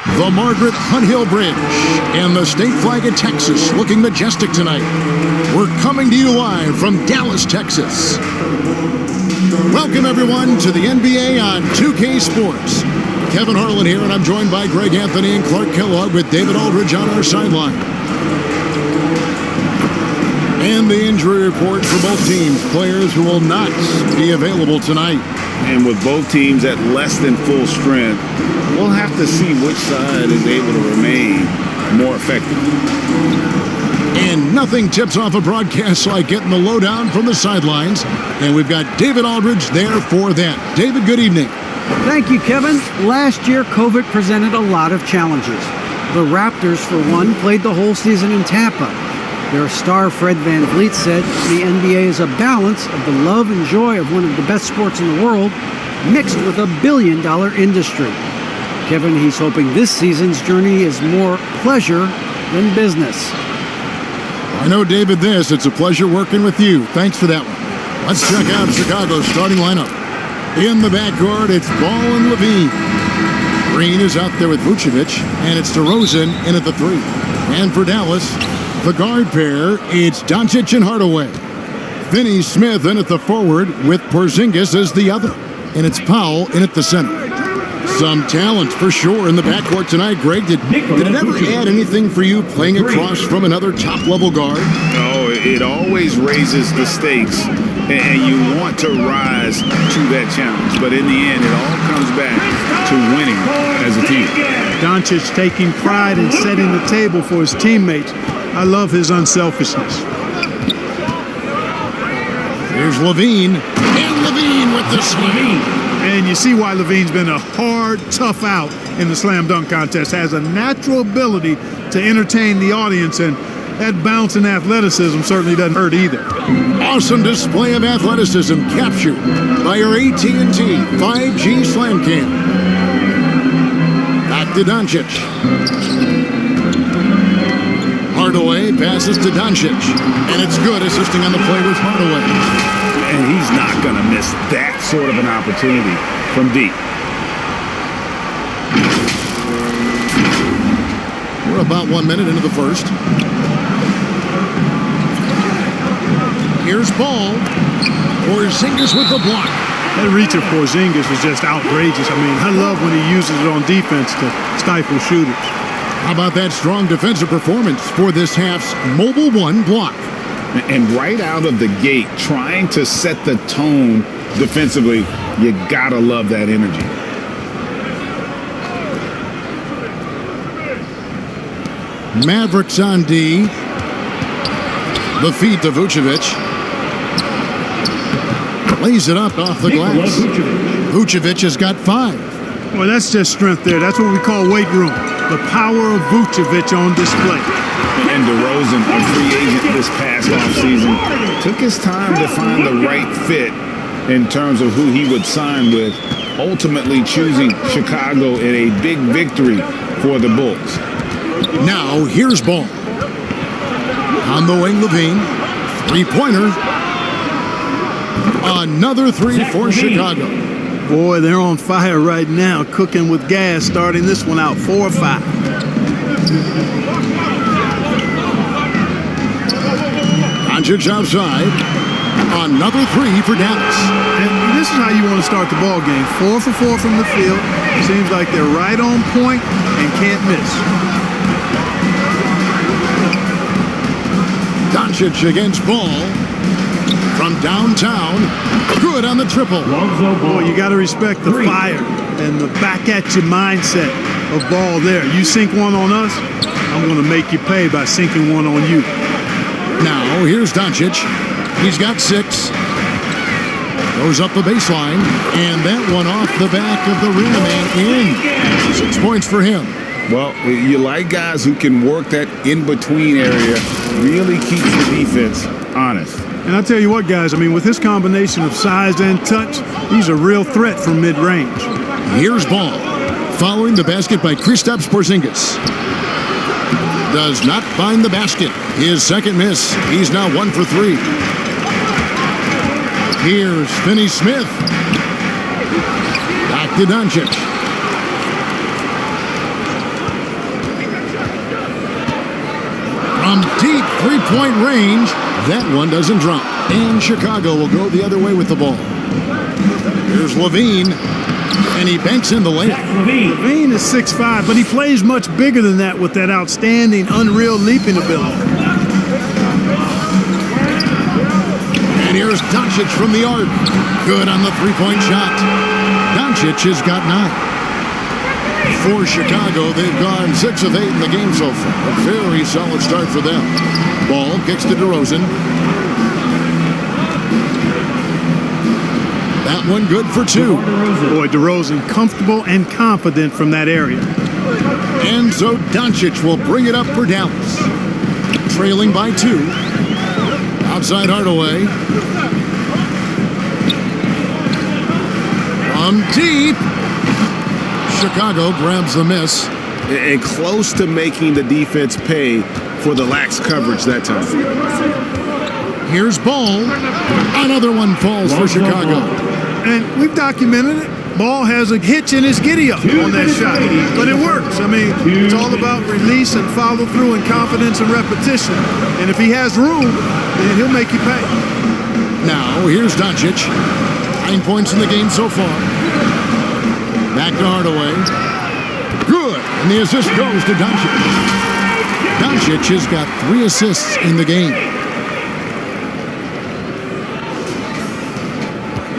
The Margaret Hunt Hill Bridge and the state flag of Texas looking majestic tonight. We're coming to you live from Dallas, Texas. Welcome, everyone, to the NBA on 2K Sports. Kevin Harlan here, and I'm joined by Greg Anthony and Clark Kellogg with David Aldridge on our sideline. And the injury report for both teams, players who will not be available tonight. And with both teams at less than full strength, we'll have to see which side is able to remain more effective. And nothing tips off a broadcast like getting the lowdown from the sidelines. And we've got David Aldridge there for that. David, good evening. Thank you, Kevin. Last year, COVID presented a lot of challenges. The Raptors, for one, played the whole season in Tampa. Their star Fred VanVleet said the NBA is a balance of the love and joy of one of the best sports in the world mixed with a billion-dollar industry. Kevin, he's hoping this season's journey is more pleasure than business. I know, David, it's a pleasure working with you. Thanks for that one. Let's check out Chicago's starting lineup. In the backcourt, it's Ball and Levine. Green is out there with Vucevic, and it's DeRozan in at the three. And for Dallas, the guard pair, it's Doncic and Hardaway. Finney-Smith in at the forward with Porzingis as the other. And it's Powell in at the center. Some talent for sure in the backcourt tonight, Greg. Did it ever add anything for you playing across from another top-level guard? No, it always raises the stakes, and you want to rise to that challenge. But in the end, it all comes back to winning as a team. Doncic taking pride in setting the table for his teammates. I love his unselfishness. Here's Levine, and Levine with the swing. And you see why Levine's been a hard, tough out in the slam dunk contest. Has a natural ability to entertain the audience, and that bounce and athleticism certainly doesn't hurt either. Awesome display of athleticism captured by our AT&T 5G Slam Cam. Back to Doncic. Hardaway passes to Doncic, and it's good, assisting on the play with Hardaway. And he's not going to miss that sort of an opportunity from deep. We're about 1 minute into the first. Here's Ball. Porzingis with the block. That reach of Porzingis is just outrageous. I mean, I love when he uses it on defense to stifle shooters. How about that strong defensive performance for this half's Mobile One block? And right out of the gate, trying to set the tone defensively, you gotta love that energy. Mavericks on D. The feed to Vucevic. Lays it up off the glass. Vucevic has got 5. Well, that's just strength there. That's what we call weight room. The power of Vucevic on display. And DeRozan, a free agent this past offseason, took his time to find the right fit in terms of who he would sign with, ultimately choosing Chicago in a big victory for the Bulls. Now, here's Ball. On the wing, Levine. Three-pointer. Another three for Chicago. Boy, they're on fire right now, cooking with gas, starting this one out 4-5. Doncic outside. Another three for Dallas. And this is how you want to start the ball game. 4 for 4 from the field. Seems like they're right on point and can't miss. Doncic against Ball. From downtown. Good on the triple. Boy, you got to respect the fire and the back-at-you mindset of Ball there. You sink one on us, I'm going to make you pay by sinking one on you. Now, here's Doncic. He's got 6. Goes up the baseline. And that one off the back of the rim and in. 6 points for him. Well, you like guys who can work that in-between area, really keeps the defense honest. And I tell you what, guys, I mean, with his combination of size and touch, he's a real threat from mid-range. Here's Ball. Following the basket by Kristaps Porzingis. Does not find the basket. His second miss. He's now 1 for 3. Here's Finney-Smith. Back to Doncic. Three-point range. That one doesn't drop. And Chicago will go the other way with the ball. Here's Levine. And he banks in the layup. Levine is 6'5", but he plays much bigger than that with that outstanding, unreal leaping ability. And here's Doncic from the arc. Good on the three-point shot. Doncic has got 9. For Chicago, they've gone 6 of 8 in the game so far. A very solid start for them. Ball kicks to DeRozan. That one good for 2. Boy, DeRozan comfortable and confident from that area. And so Doncic will bring it up for Dallas. Trailing by 2. Outside Hardaway. From deep. Chicago grabs the miss. And close to making the defense pay for the lax coverage that time. Here's Ball. Another one falls for Chicago. And we've documented it. Ball has a hitch in his giddy-up on that shot, but it works. I mean, it's all about release and follow-through and confidence and repetition. And if he has room, then he'll make you pay. Now, here's Doncic. 9 points in the game so far. Back to Hardaway. Good. And the assist goes to Doncic. Doncic has got 3 assists in the game.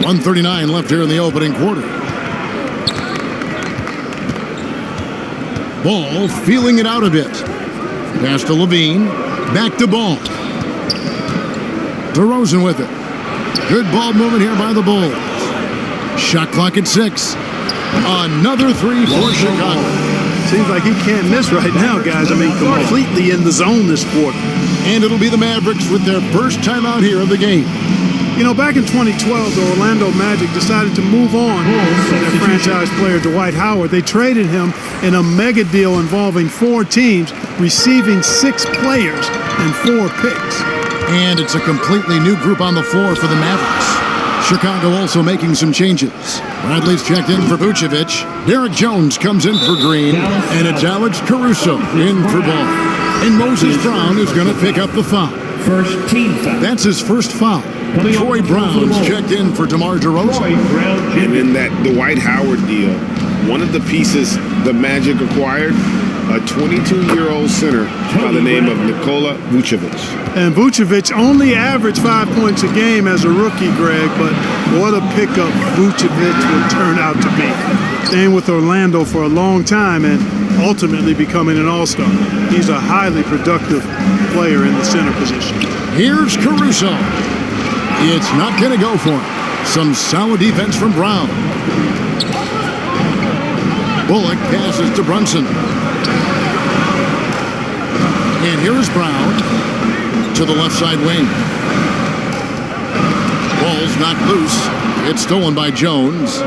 1:39 left here in the opening quarter. Ball feeling it out a bit. Pass to Levine. Back to Ball. DeRozan with it. Good ball movement here by the Bulls. Shot clock at 6. Another 3 for Chicago. Seems like he can't miss right now, guys. I mean, completely in the zone this quarter. And it'll be the Mavericks with their first time out here of the game. You know, back in 2012, the Orlando Magic decided to move on from their franchise player Dwight Howard. They traded him in a mega deal involving 4 teams, receiving 6 players and 4 picks. And it's a completely new group on the floor for the Mavericks. Chicago also making some changes. Bradley's checked in for Vucevic. Derek Jones comes in for Green. And it's Alex Caruso in for Ball. And Moses Brown is going to pick up the foul. First team foul. That's his first foul. Troy Brown's checked in for DeMar DeRozan. And in that Dwight Howard deal, one of the pieces the Magic acquired, a 22-year-old center by the name of Nikola Vucevic. And Vucevic only averaged 5 points a game as a rookie, Greg, but what a pickup Vucevic would turn out to be. Staying with Orlando for a long time and ultimately becoming an all-star. He's a highly productive player in the center position. Here's Caruso. It's not going to go for him. Some solid defense from Brown. Bullock passes to Brunson. And here's Brown to the left side wing. Ball's knocked loose. It's stolen by Jones.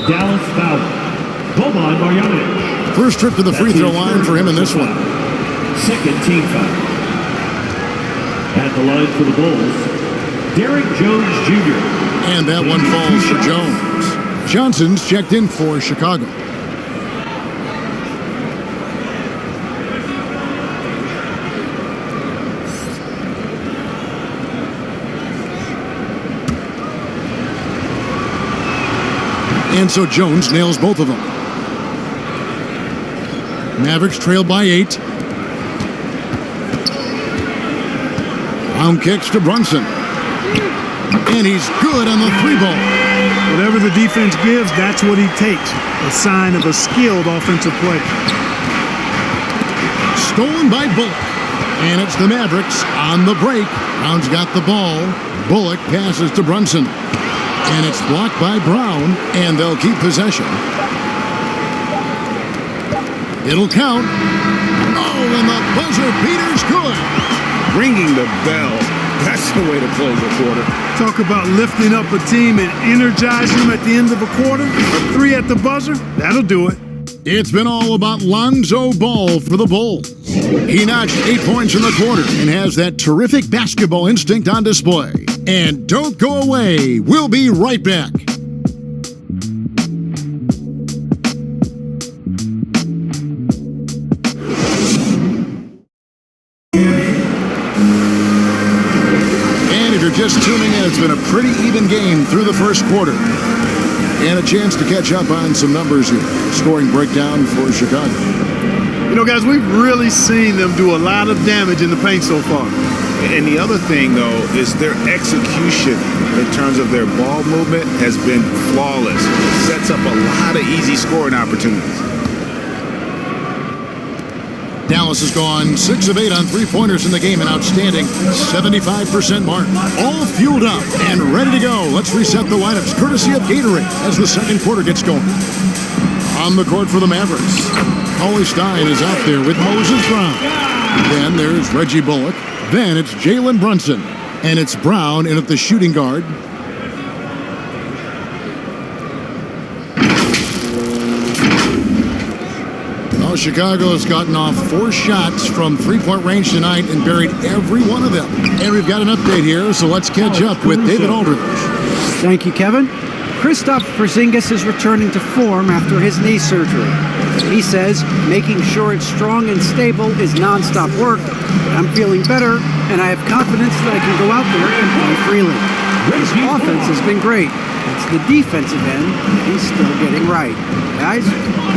Dallas foul. Boban Marjanovic. First trip to the free throw line for him in this one. Second team foul. At the line for the Bulls, Derek Jones Jr. And that one falls for Jones. Johnson's checked in for Chicago. And so Jones nails both of them. Mavericks trail by 8. Brown kicks to Brunson. And he's good on the 3-ball. Whatever the defense gives, that's what he takes. A sign of a skilled offensive player. Stolen by Bullock. And it's the Mavericks on the break. Brown's got the ball. Bullock passes to Brunson. And it's blocked by Brown, and they'll keep possession. It'll count. Oh, and the buzzer beater's good. Ringing the bell. That's the way to close the quarter. Talk about lifting up a team and energizing them at the end of a quarter. A 3 at the buzzer, that'll do it. It's been all about Lonzo Ball for the Bulls. He notched 8 points in the quarter and has that terrific basketball instinct on display. And don't go away. We'll be right back. just tuning in, it's been a pretty even game through the first quarter. And a chance to catch up on some numbers here. Scoring breakdown for Chicago. You know, guys, we've really seen them do a lot of damage in the paint so far. And the other thing, though, is their execution in terms of their ball movement has been flawless. It sets up a lot of easy scoring opportunities. Dallas has gone 6 of 8 on three-pointers in the game, an outstanding 75% mark. All fueled up and ready to go. Let's reset the lineups, courtesy of Gatorade, as the second quarter gets going. On the court for the Mavericks, Cauley-Stein is out there with Moses Brown. Then there's Reggie Bullock. Then it's Jalen Brunson. And it's Brown in at the shooting guard. Chicago has gotten off 4 shots from three-point range tonight and buried every one of them. And we've got an update here, so let's catch up with David Aldridge. Thank you, Kevin. Kristaps Porzingis is returning to form after his knee surgery. He says making sure it's strong and stable is nonstop work. I'm feeling better, and I have confidence that I can go out there and play freely. His offense has been great. It's the defensive end he's still getting right. Guys?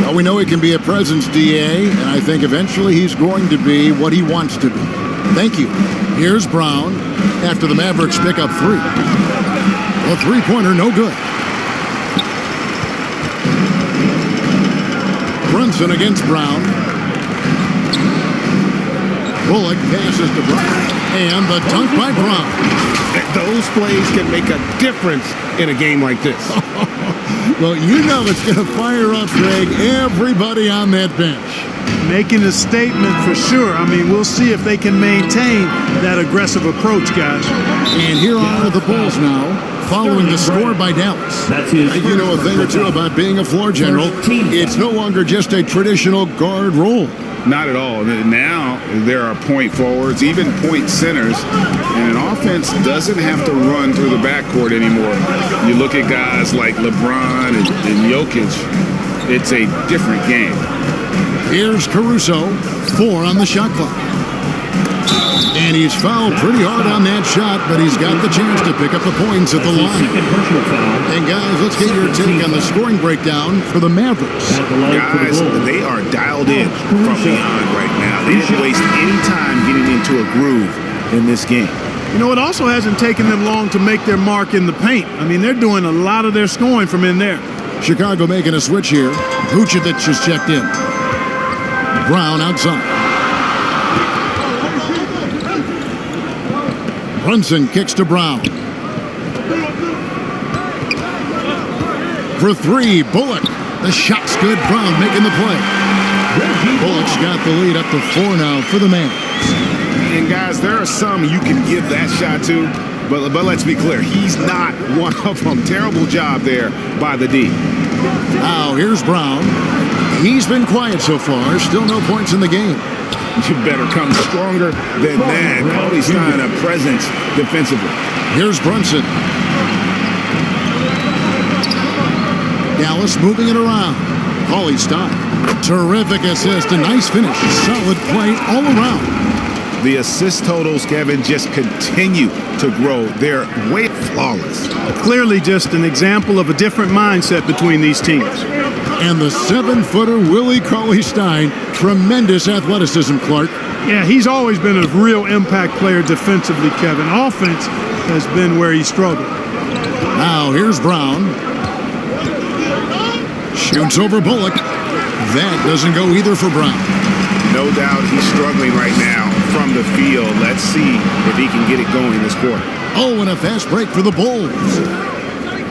Well, we know he can be a presence, DA, and I think eventually he's going to be what he wants to be. Thank you. Here's Brown after the Mavericks pick up 3. A three-pointer, no good. Brunson against Brown. Bullock passes to Brown. And the dunk by Brown. Those plays can make a difference in a game like this. Well, you know it's going to fire up, Greg, everybody on that bench. Making a statement for sure. I mean, we'll see if they can maintain that aggressive approach, guys. And here are the Bulls now, following the score by Dallas. You know a thing or two about being a floor general. It's no longer just a traditional guard role. Not at all. Now there are point forwards, even point centers, and an offense doesn't have to run through the backcourt anymore. You look at guys like LeBron and Jokic, it's a different game. Here's Caruso, 4 on the shot clock. And he's fouled pretty hard on that shot, but he's got the chance to pick up the points at the line. And guys, let's get your take on the scoring breakdown for the Mavericks. Guys, they are dialed in from beyond right now. They didn't waste any time getting into a groove in this game. You know, it also hasn't taken them long to make their mark in the paint. I mean, they're doing a lot of their scoring from in there. Chicago making a switch here. Vucevic has checked in. Brown outside. Brunson kicks to Brown. For 3, Bullock. The shot's good. Brown making the play. Bullock's got the lead up to 4 now for the Mavs. And guys, there are some you can give that shot to, but let's be clear, he's not one of them. Terrible job there by the D. Now here's Brown. He's been quiet so far. Still no points in the game. You better come stronger than that. Cauley-Stein a presence defensively. Here's Brunson. Dallas moving it around. Cauley-Stein. Terrific assist. A nice finish. Solid play all around. The assist totals, Kevin, just continue to grow. They're way flawless. Clearly just an example of a different mindset between these teams. And the 7-footer Willie Cauley-Stein, tremendous athleticism, Clark. Yeah, he's always been a real impact player defensively, Kevin. Offense has been where he struggled. Now here's Brown. Shoots over Bullock. That doesn't go either for Brown. No doubt he's struggling right now from the field. Let's see if he can get it going this quarter. Oh, and a fast break for the Bulls.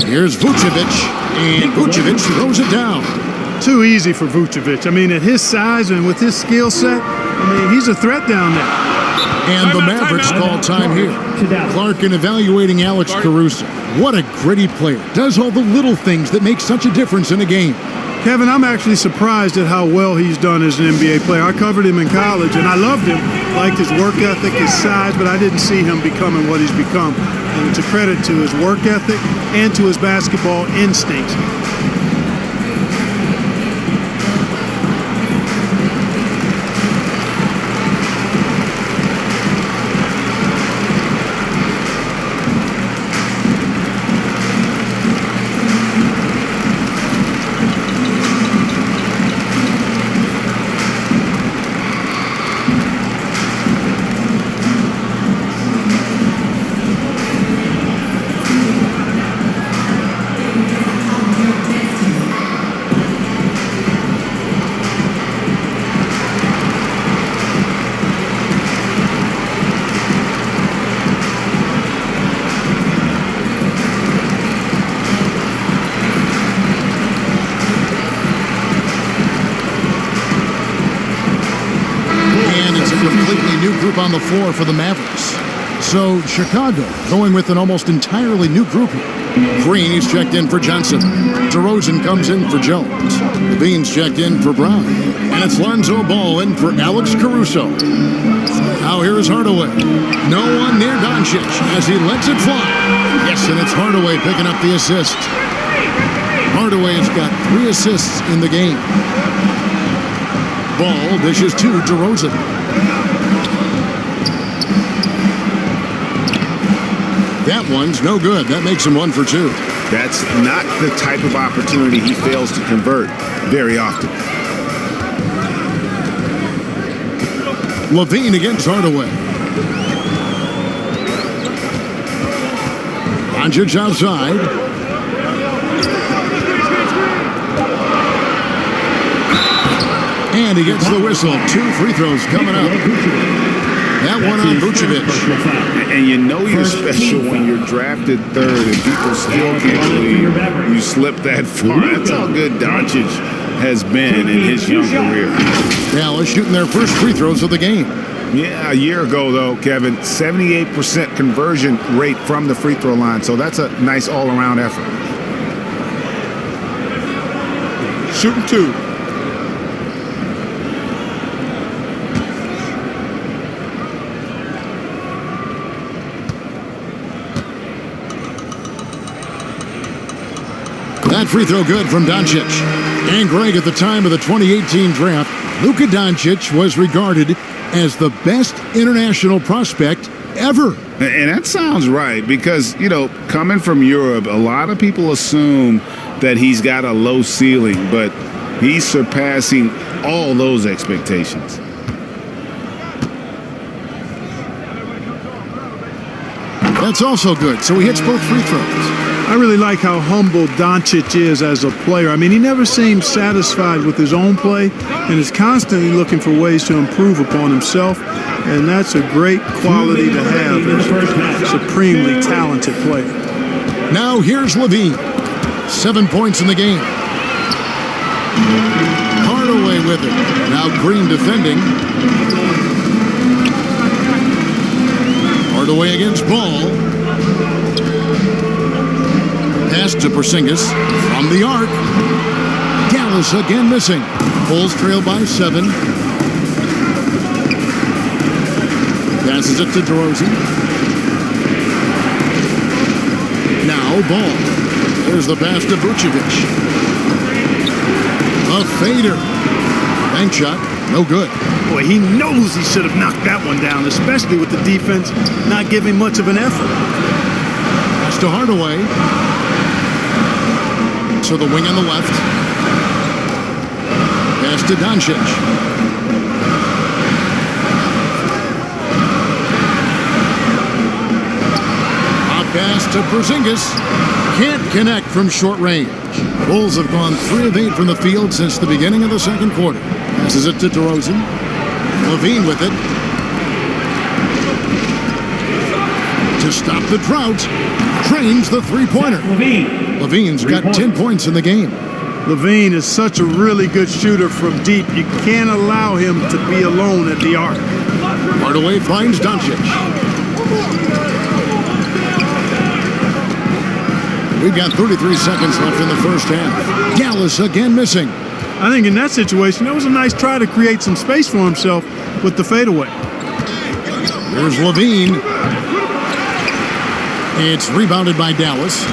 Here's Vucevic, and Vucevic throws it down. Too easy for Vucevic. I mean, at his size and with his skill set, I mean, he's a threat down there. And the Mavericks call time here. Clark in evaluating Alex Caruso. What a gritty player. Does all the little things that make such a difference in a game. Kevin, I'm actually surprised at how well he's done as an NBA player. I covered him in college, and I loved him. Liked his work ethic, his size, but I didn't see him becoming what he's become. And it's a credit to his work ethic and to his basketball instincts. Completely new group on the floor for the Mavericks. So Chicago going with an almost entirely new group here. Green is checked in for Johnson. DeRozan comes in for Jones. Levine's checked in for Brown. And it's Lonzo Ball in for Alex Caruso. Now here is Hardaway. No one near Doncic as he lets it fly. Yes, and it's Hardaway picking up the assist. Hardaway has got 3 assists in the game. Ball dishes to DeRozan. That one's no good. That makes him 1 for 2. That's not the type of opportunity he fails to convert very often. Levine against Hardaway. Doncic outside. And he gets the whistle. 2 free throws coming up. That one on Vucevic. And you know you're special when you're drafted 3rd and people still can't believe you slipped that far. That's how good Doncic has been in his young career. Dallas shooting their first free throws of the game. Yeah, a year ago, though, Kevin, 78% conversion rate from the free throw line. So that's a nice all-around effort. Shooting 2. That free throw good from Doncic. And Greg, at the time of the 2018 draft, Luka Doncic was regarded as the best international prospect ever. And that sounds right because, you know, coming from Europe, a lot of people assume that he's got a low ceiling, but he's surpassing all those expectations. That's also good. So he hits both free throws. I really like how humble Doncic is as a player. I mean, he never seems satisfied with his own play and is constantly looking for ways to improve upon himself. And that's a great quality to have as a supremely talented player. Now here's Levine. 7 points in the game. Hardaway with it. Now Green defending. Hardaway against Ball. Pass to Porzingis from the arc. Dallas again missing. Bulls trail by 7. Passes it to DeRozan. Now Ball. There's the pass to Vucevic. A fader. Bank shot. No good. Boy, he knows he should have knocked that one down, especially with the defense not giving much of an effort. Pass to Hardaway. To the wing on the left. Pass to Doncic. A pass to Porzingis. Can't connect from short range. Bulls have gone 3 of 8 from the field since the beginning of the second quarter. Passes it to DeRozan. Levine with it. To stop the drought. Trains the three-pointer. Levine's got 10 points in the game. Levine is such a really good shooter from deep. You can't allow him to be alone at the arc. Hardaway finds Doncic. We've got 33 seconds left in the first half. Dallas again missing. I think in that situation, that was a nice try to create some space for himself with the fadeaway. Here's Levine. It's rebounded by Dallas.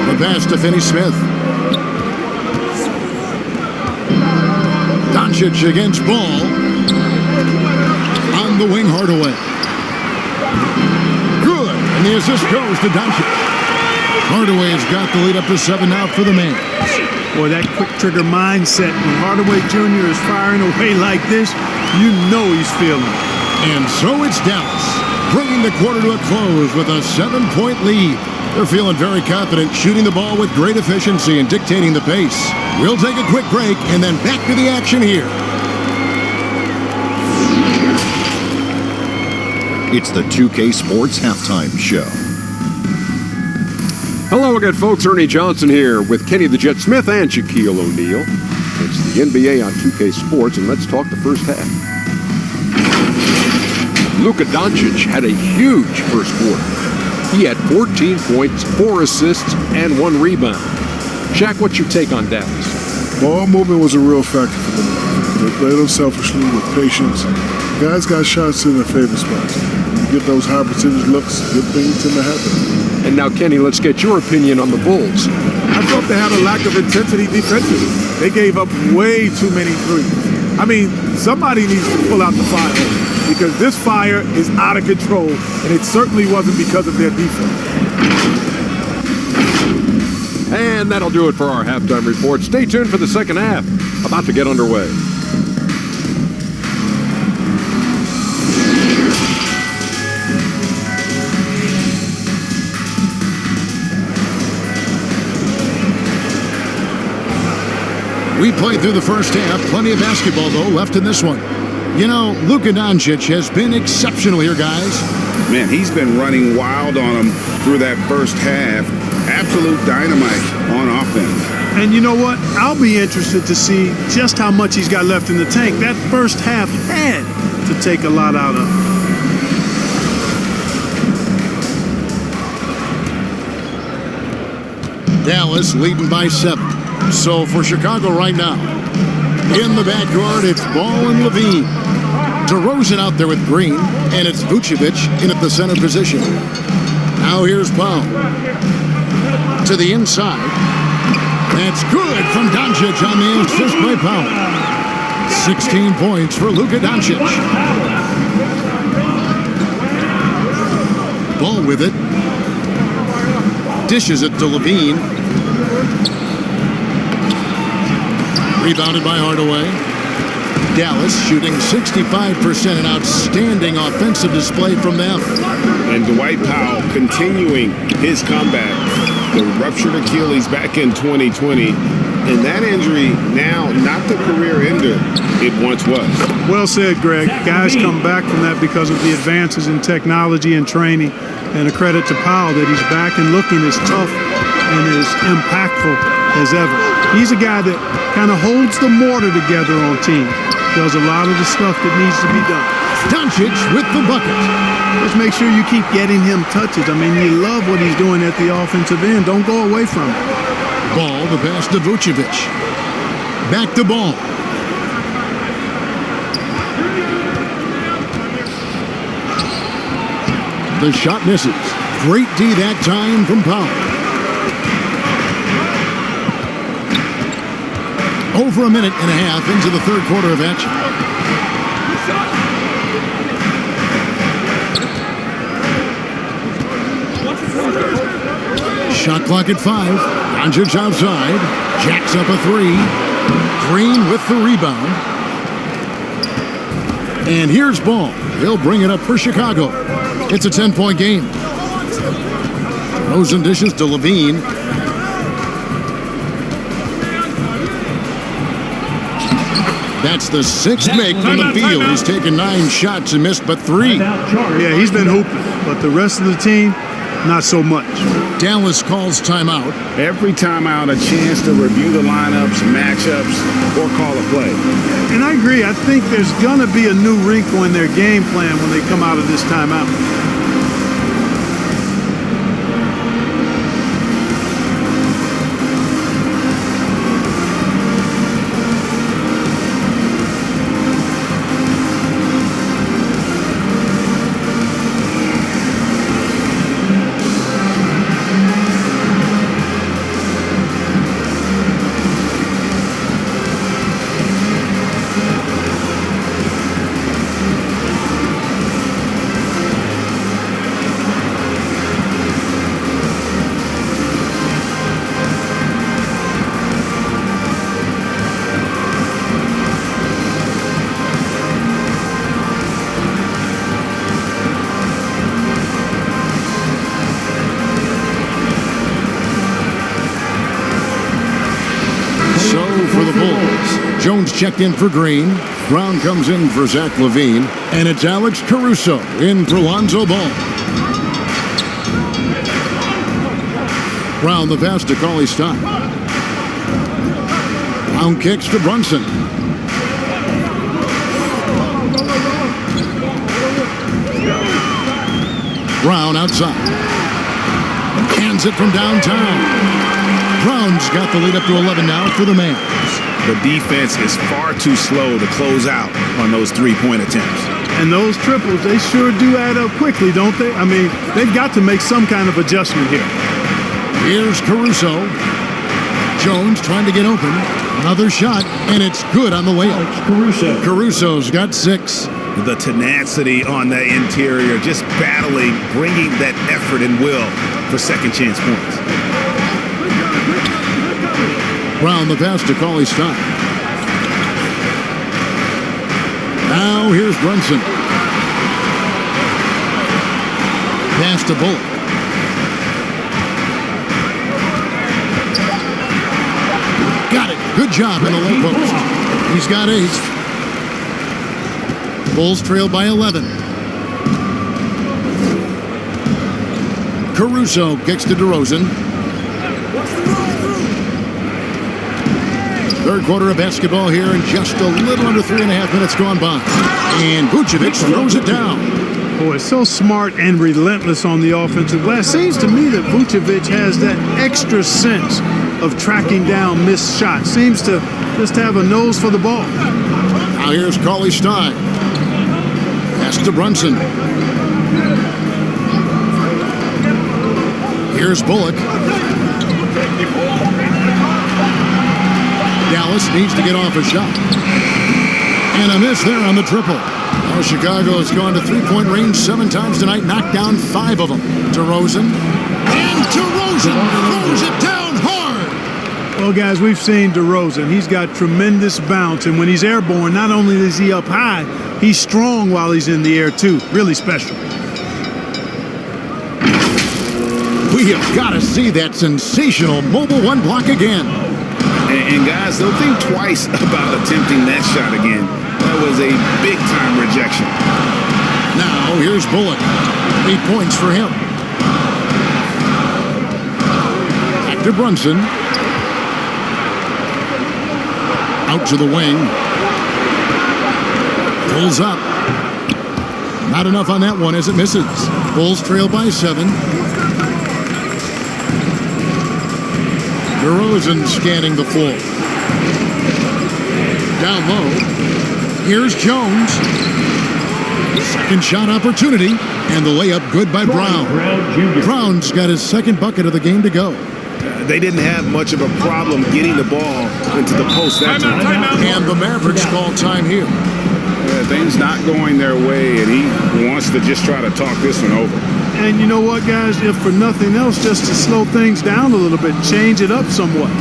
The pass to Finney-Smith. Doncic against Ball. On the wing, Hardaway. Good. And the assist goes to Doncic. Hardaway has got the lead up to 7 now for the Mavs. Boy, that quick trigger mindset. When Hardaway Jr. is firing away like this, you know he's feeling it. And so it's Dallas, bringing the quarter to a close with a 7-point lead. They're feeling very confident, shooting the ball with great efficiency and dictating the pace. We'll take a quick break and then back to the action here. It's the 2K Sports Halftime Show. Hello again, folks. Ernie Johnson here with Kenny the Jet Smith and Shaquille O'Neal. It's the NBA on 2K Sports, and let's talk the first half. Luka Doncic had a huge first quarter. He had 14 points, 4 assists, and 1 rebound. Shaq, what's your take on Dallas? Ball movement was a real factor for them. They played unselfishly with patience. Guys got shots in their favorite spots. You get those high percentage looks, good things tend to happen. And now, Kenny, let's get your opinion on the Bulls. I thought they had a lack of intensity defensively. They gave up way too many threes. I mean, somebody needs to pull out the fire hose because this fire is out of control, and it certainly wasn't because of their defense. And that'll do it for our halftime report. Stay tuned for the second half, about to get underway. We played through the first half. Plenty of basketball, though, left in this one. You know, Luka Doncic has been exceptional here, guys. Man, he's been running wild on them through that first half. Absolute dynamite on offense. And you know what? I'll be interested to see just how much he's got left in the tank. That first half had to take a lot out of him. Dallas leading by 7. So for Chicago right now, in the backcourt, it's Ball and Levine. DeRozan out there with Green, and it's Vucevic in at the center position. Now here's Powell. To the inside. That's good from Doncic on the assist by Powell. 16 points for Luka Doncic. Ball with it. Dishes it to Levine. Rebounded by Hardaway. Dallas shooting 65%, an outstanding offensive display from them. And Dwight Powell continuing his comeback. The ruptured Achilles back in 2020. And that injury now not the career ender it once was. Well said, Greg. Guys come back from that because of the advances in technology and training. And a credit to Powell that he's back and looking as tough and as impactful as ever. He's a guy that kind of holds the mortar together on team. Does a lot of the stuff that needs to be done. Doncic with the bucket. Just make sure you keep getting him touches. I mean, you love what he's doing at the offensive end. Don't go away from it. Ball, the pass to Vucevic. Back to Ball. The shot misses. Great D that time from Powell. Over a minute and a half into the third quarter of action. Shot clock at 5. Doncic outside. Jacks up a 3. Green with the rebound. And here's Ball. He'll bring it up for Chicago. It's a 10-point game. DeRozan dishes to Levine. That's the 6th make from the field. He's taken 9 shots and missed but 3. Yeah, he's been hooping, but the rest of the team, not so much. Dallas calls timeout. Every timeout, a chance to review the lineups, matchups, or call a play. And I agree. I think there's going to be a new wrinkle in their game plan when they come out of this timeout. Jones checked in for Green. Brown comes in for Zach LaVine. And it's Alex Caruso in for Lonzo Ball. Brown the pass to Cauley Stein. Brown kicks to Brunson. Brown outside. Hands it from downtown. Brown's got the lead up to 11 now for the Mavs. The defense is far too slow to close out on those three-point attempts. And those triples, they sure do add up quickly, don't they? I mean, they've got to make some kind of adjustment here. Here's Caruso. Jones trying to get open. Another shot, and it's good on the layup. Caruso's got 6. The tenacity on the interior, just battling, bringing that effort and will for second chance points. Brown the pass to Cauley-Stein. Now here's Brunson. Pass to Bullock. Got it. Good job in the low post. He's got 8. Bulls trail by 11. Caruso kicks to DeRozan. Third quarter of basketball here, and just a little under 3.5 minutes gone by. And Vucevic throws it down. Boy, so smart and relentless on the offensive glass. Seems to me that Vucevic has that extra sense of tracking down missed shots. Seems to just have a nose for the ball. Now here's Cauley-Stein. Pass to Brunson. Here's Bullock. Dallas needs to get off a shot. And a miss there on the triple. Now Chicago has gone to three-point range 7 times tonight, knocked down 5 of them. DeRozan. And DeRozan throws it down hard. Well, guys, we've seen DeRozan. He's got tremendous bounce, and when he's airborne, not only is he up high, he's strong while he's in the air, too. Really special. We have got to see that sensational mobile one block again. And guys, don't think twice about attempting that shot again. That was a big-time rejection. Now, here's Bullock. 8 points for him. Back to Brunson. Out to the wing. Pulls up. Not enough on that one as it misses. Bulls trail by 7. DeRozan scanning the floor. Down low. Here's Jones. Second shot opportunity. And the layup good by Brown. Brown's got his second bucket of the game to go. They didn't have much of a problem getting the ball into the post that time. And the Mavericks call time here. Things not going their way, and he wants to just try to talk this one over. And you know what, guys? If for nothing else, just to slow things down a little bit, change it up somewhat.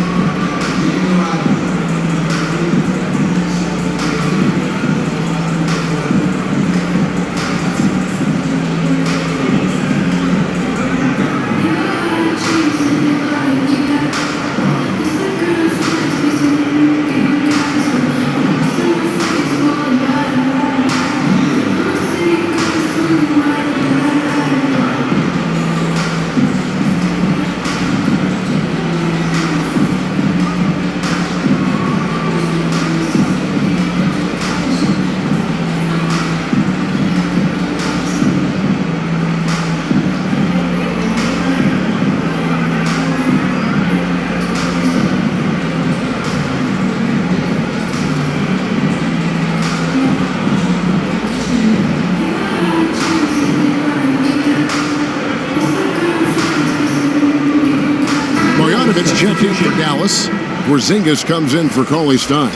Check in for Dallas. Porzingis comes in for Cauley-Stein.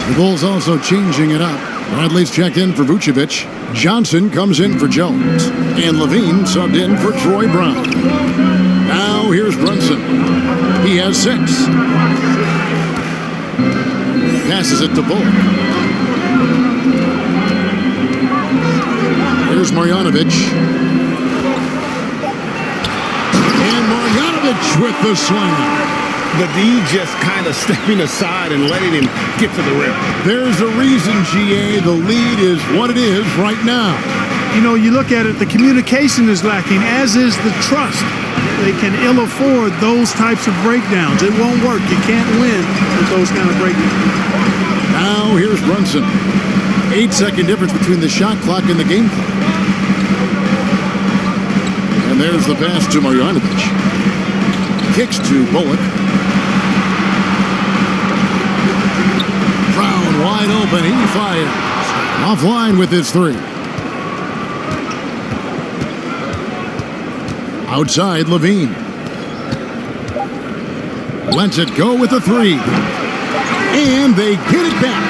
The Bulls also changing it up. Bradley's checked in for Vucevic. Johnson comes in for Jones. And Levine subbed in for Troy Brown. Now here's Brunson. He has 6. Passes it to Bullock. Here's Marjanovic. And Marjanovic with the swing. The D just kind of stepping aside and letting him get to the rim. There's a reason, GA. The lead is what it is right now. You know, you look at it, the communication is lacking, as is the trust. they can ill afford those types of breakdowns. It won't work. You can't win with those kind of breakdowns. Now here's Brunson. 8-second difference between the shot clock and the game clock. And there's the pass to Marjanovic. Kicks to Bullock. Brown wide open. He fires. Offline with his three. Outside, Levine. Lets it go with a three. And they get it back.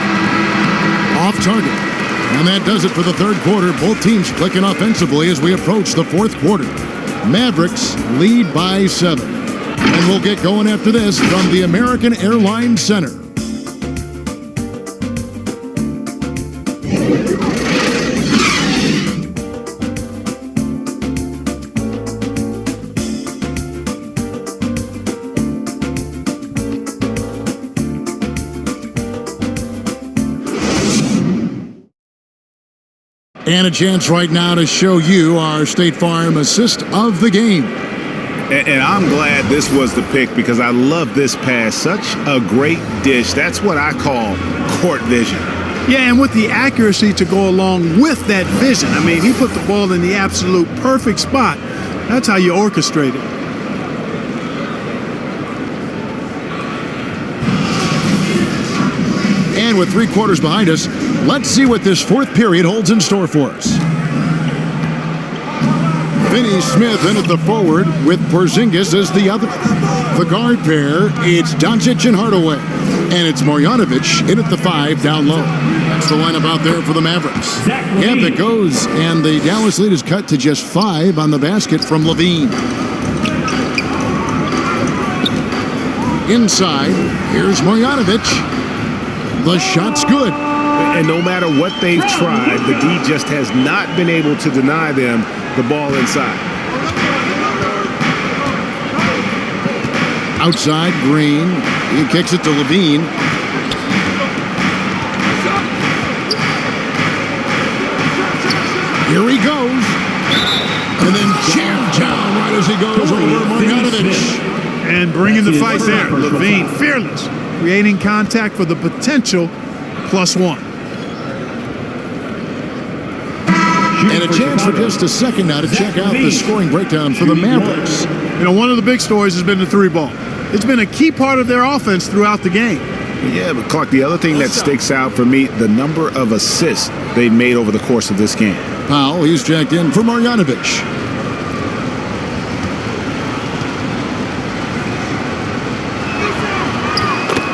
Off target. And that does it for the third quarter. Both teams clicking offensively as we approach the fourth quarter. Mavericks lead by 7. And we'll get going after this from the American Airlines Center. And a chance right now to show you our State Farm assist of the game. And I'm glad this was the pick because I love this pass. Such a great dish. That's what I call court vision. Yeah, and with the accuracy to go along with that vision. I mean, he put the ball in the absolute perfect spot. That's how you orchestrate it. And with 3 quarters behind us, let's see what this fourth period holds in store for us. Finney Smith in at the forward with Porzingis as the other. The guard pair, it's Doncic and Hardaway. And it's Marjanovic in at the 5 down low. That's the lineup out there for the Mavericks. Yep, it goes, and the Dallas lead is cut to just 5 on the basket from Levine. Inside, here's Marjanovic. The shot's good. And no matter what they've tried, the D just has not been able to deny them the ball inside. Outside, Green. He kicks it to Levine. Here he goes. And then jammed down right as he goes over Marjanovic. And bringing the fight there. Levine, fearless. Creating contact for the potential +1. And a chance for just a second now to check out the scoring breakdown for the Mavericks. You know, one of the big stories has been the 3-ball. It's been a key part of their offense throughout the game. Yeah, but Clark, the other thing that sticks out for me, the number of assists they've made over the course of this game. Powell, he's jacked in for Marjanovic.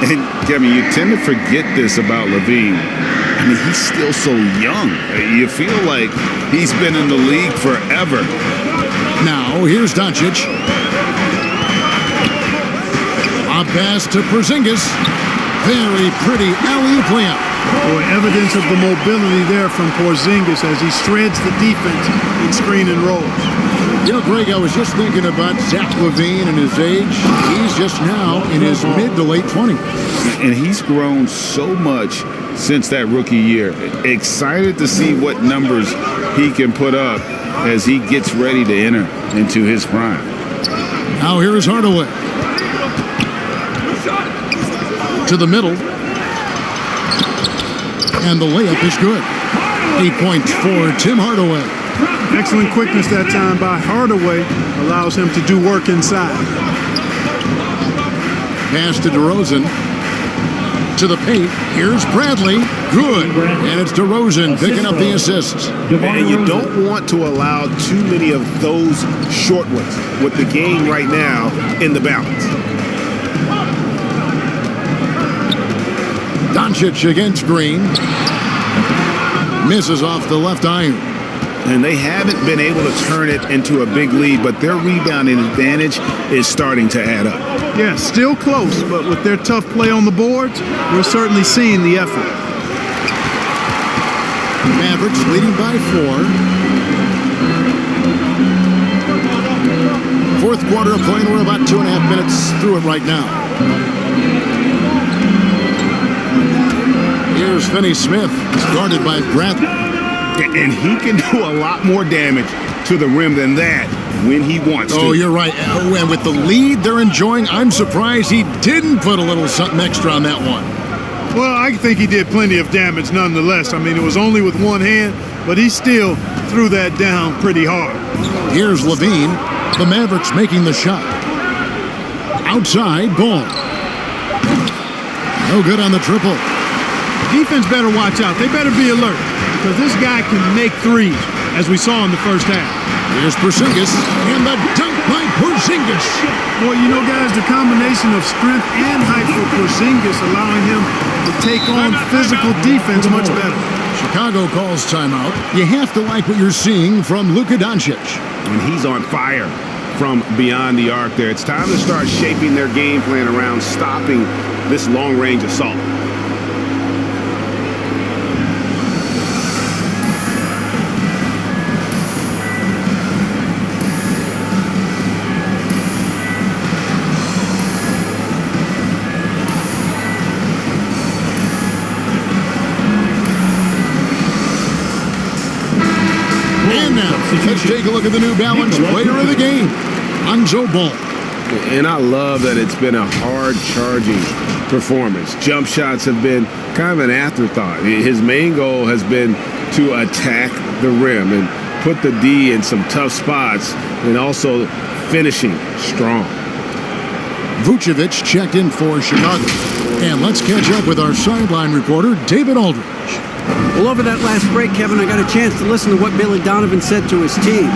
And, Kevin, you tend to forget this about Levine. I mean, he's still so young. You feel like he's been in the league forever. Now, here's Doncic. A pass to Porzingis. Very pretty alley-oop layup. Boy, evidence of the mobility there from Porzingis as he shreds the defense in screen and roll. You know, Greg, I was just thinking about Zach LaVine and his age. He's just now in his mid to late 20s. And he's grown so much since that rookie year. Excited to see what numbers he can put up as he gets ready to enter into his prime. Now here is Hardaway. To the middle. And the layup is good. 8 points for Tim Hardaway. Excellent quickness that time by Hardaway. Allows him to do work inside. Pass to DeRozan. To the paint. Here's Bradley. Good. And it's DeRozan picking up the assist. And you don't want to allow too many of those short ones with the game right now in the balance. Doncic against Green. Misses off the left iron. And they haven't been able to turn it into a big lead, but their rebounding advantage is starting to add up. Yeah, still close, but with their tough play on the boards, we're certainly seeing the effort. Mavericks leading by 4. Fourth quarter of play, and we're about 2.5 minutes through it right now. Here's Finney Smith, guarded by Bradley. And he can do a lot more damage to the rim than that when he wants to. Oh, you're right. And with the lead they're enjoying, I'm surprised he didn't put a little something extra on that one. Well, I think he did plenty of damage nonetheless. I mean, it was only with one hand, but he still threw that down pretty hard. Here's Levine. The Mavericks making the shot. Outside, Ball. No good on the triple. Defense better watch out. They better be alert because this guy can make threes, as we saw in the first half. Here's Porzingis, and the dunk by Porzingis. Well, you know, guys, the combination of strength and height for Porzingis allowing him to take on physical defense much better. Chicago calls timeout. You have to like what you're seeing from Luka Doncic. And he's on fire from beyond the arc there. It's time to start shaping their game plan around stopping this long-range assault. And now, let's take a look at the New Balance player of the game, Lonzo Ball. And I love that it's been a hard-charging performance. Jump shots have been kind of an afterthought. His main goal has been to attack the rim and put the D in some tough spots and also finishing strong. Vucevic checked in for Chicago. And let's catch up with our sideline reporter, David Aldridge. Well, over that last break, Kevin, I got a chance to listen to what Billy Donovan said to his team.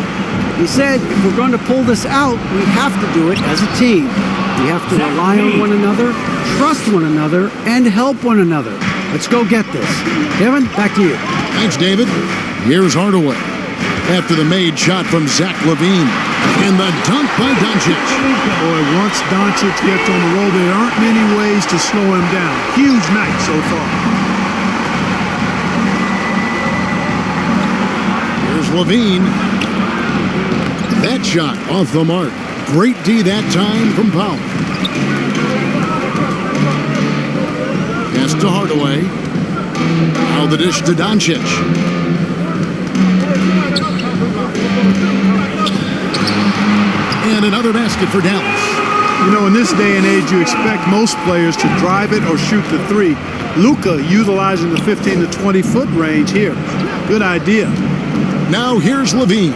He said, if we're going to pull this out, we have to do it as a team. We have to rely on one another, trust one another, and help one another. Let's go get this. Kevin, back to you. Thanks, David. Here's Hardaway. After the made shot from Zach LaVine. And the dunk by Doncic. Boy, once Doncic gets on the roll, there aren't many ways to slow him down. Huge night so far. Here's LaVine. That shot off the mark. Great D that time from Powell. Pass to Hardaway. Now the dish to Doncic. And another basket for Dallas. You know, in this day and age, you expect most players to drive it or shoot the three. Luka utilizing the 15 to 20 foot range here. Good idea. Now here's LaVine.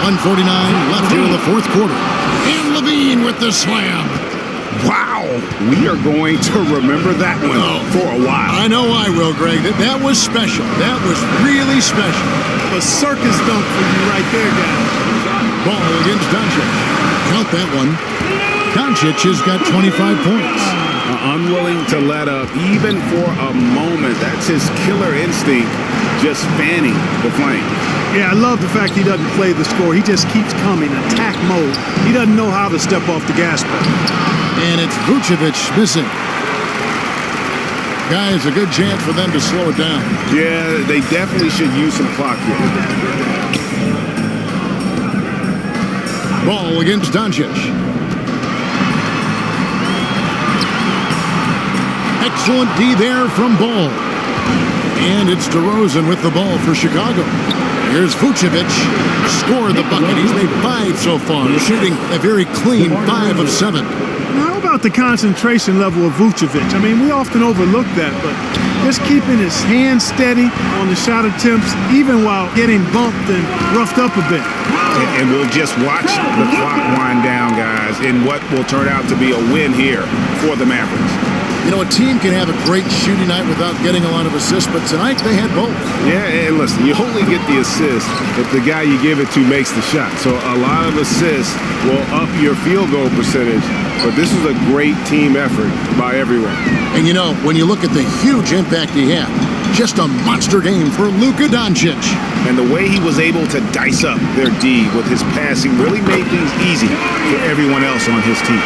.149 left here in the fourth quarter. And LaVine with the slam. Wow, we are going to remember that one for a while. I know I will, Greg. That was special. That was really special. A circus dunk for you right there, guys. Ball against Doncic. Count that one. Doncic has got 25 points. Unwilling to let up even for a moment. That's his killer instinct, just fanning the flame. Yeah, I love the fact he doesn't play the score. He just keeps coming, attack mode. He doesn't know how to step off the gas pedal. And it's Vucevic missing. Guys, a good chance for them to slow it down. Yeah, they definitely should use some clock here. Ball against Doncic. Excellent D there from Ball. And it's DeRozan with the ball for Chicago. Here's Vucevic. Scored the bucket. He's made 5 so far, shooting a very clean 5 of 7. How about the concentration level of Vucevic? I mean, we often overlook that, but just keeping his hands steady on the shot attempts, even while getting bumped and roughed up a bit. And we'll just watch the clock wind down, guys, in what will turn out to be a win here for the Mavericks. You know, a team can have a great shooting night without getting a lot of assists, but tonight they had both. Yeah, and listen, you only get the assist if the guy you give it to makes the shot. So a lot of assists will up your field goal percentage, but this is a great team effort by everyone. And you know, when you look at the huge impact he had, just a monster game for Luka Doncic. And the way he was able to dice up their D with his passing really made things easy for everyone else on his team.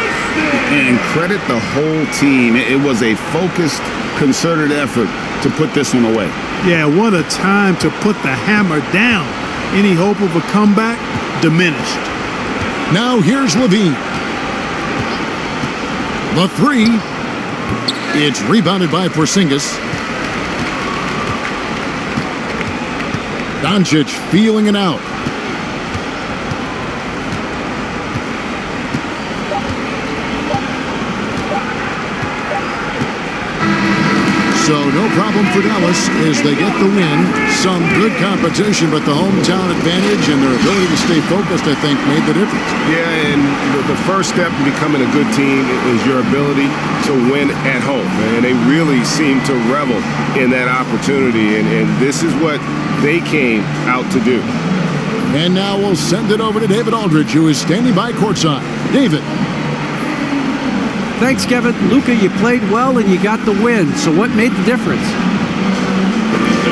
And credit the whole team. It was a focused, concerted effort to put this one away. Yeah, what a time to put the hammer down. Any hope of a comeback? Diminished. Now here's LaVine. The three. It's rebounded by Porzingis. Doncic feeling it out. So no problem for Dallas as they get the win. Some good competition, but the hometown advantage and their ability to stay focused, I think, made the difference. Yeah, and the first step in becoming a good team is your ability to win at home. And they really seem to revel in that opportunity. And this is what they came out to do. And now we'll send it over to David Aldridge, who is standing by courtside. David. Thanks, Kevin. Luka, you played well and you got the win. So what made the difference?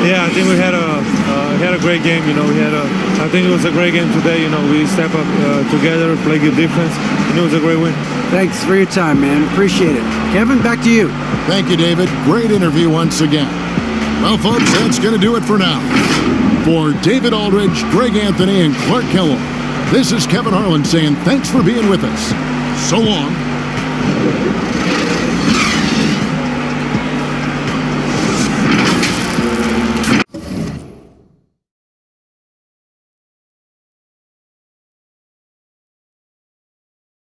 Yeah, I think we had a great game. I think it was a great game today. We step up together, play good defense, and it was a great win. Thanks for your time, man. Appreciate it. Kevin, back to you. Thank you, David. Great interview once again. Well, folks, that's going to do it for now. For David Aldridge, Greg Anthony, and Clark Kellogg, this is Kevin Harlan saying thanks for being with us. So long.